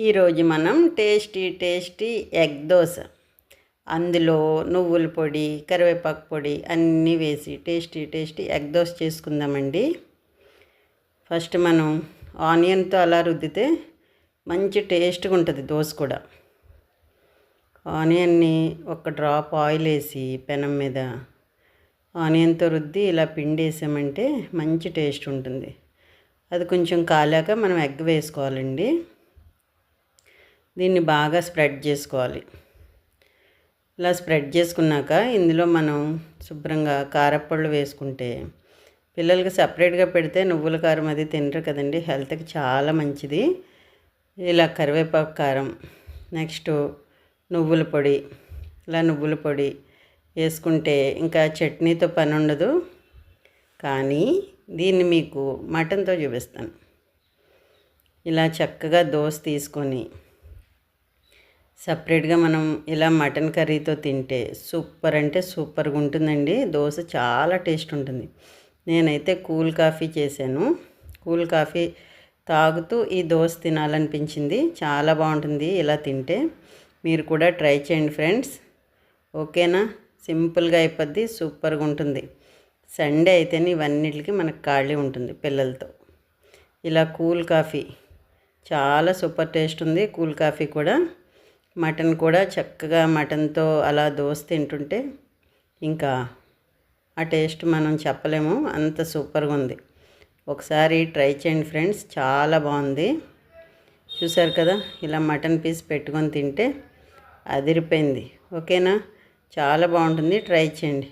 ఈరోజు మనం tasty egg dosa, అందులో నువ్వుల పొడి, కరివేపాకు పొడి అన్నీ వేసి టేస్టీ ఎగ్ దోశ చేసుకుందామండి. ఫస్ట్ మనం ఆనియన్తో అలా రుద్దితే మంచి టేస్ట్గా ఉంటుంది దోశ కూడా. ఆనియన్ని ఒక డ్రాప్ ఆయిల్ వేసి పెనం మీద ఆనియన్తో రుద్ది ఇలా పిండి వేసామంటే మంచి టేస్ట్ ఉంటుంది. అది కొంచెం కాలాక మనం ఎగ్ వేసుకోవాలండి. దీన్ని బాగా స్ప్రెడ్ చేసుకోవాలి. ఇలా స్ప్రెడ్ చేసుకున్నాక ఇందులో మనం శుభ్రంగా కారప్పొళ్ళు వేసుకుంటే పిల్లలకి సపరేట్గా పెడితే నువ్వుల కారం అది తినరు కదండి, హెల్త్కి చాలా మంచిది. ఇలా కరివేపాకు కారం, నెక్స్ట్ నువ్వుల పొడి, ఇలా నువ్వుల పొడి వేసుకుంటే ఇంకా చట్నీతో పని ఉండదు. కానీ దీన్ని మీకు మటన్తో చూపిస్తాను. ఇలా చక్కగా దోశ తీసుకొని సపరేట్గా మనం ఇలా మటన్ కర్రీతో తింటే సూపర్ అంటే సూపర్గా ఉంటుందండి. దోశ చాలా టేస్ట్ ఉంటుంది. నేనైతే కూల్ కాఫీ చేశాను. కూల్ కాఫీ తాగుతూ ఈ దోశ తినాలనిపించింది. చాలా బాగుంటుంది ఇలా తింటే. మీరు కూడా ట్రై చేయండి ఫ్రెండ్స్. ఓకేనా? సింపుల్గా అయిపోద్ది, సూపర్గా ఉంటుంది. సండే అయితేనే ఇవన్నిటికి మనకు ఖాళీ ఉంటుంది పిల్లలతో. ఇలా కూల్ కాఫీ చాలా సూపర్ టేస్ట్ ఉంది. కూల్ కాఫీ కూడా, మటన్ కూడా చక్కగా మటన్తో అలా దోశ తింటుంటే ఇంకా ఆ టేస్ట్ మనం చెప్పలేము, అంత సూపర్గా ఉంది. ఒకసారి ట్రై చేయండి ఫ్రెండ్స్, చాలా బాగుంది. చూసారు కదా, ఇలా మటన్ పీస్ పెట్టుకొని తింటే అదిరిపోయింది. ఓకేనా? చాలా బాగుంటుంది, ట్రై చేయండి.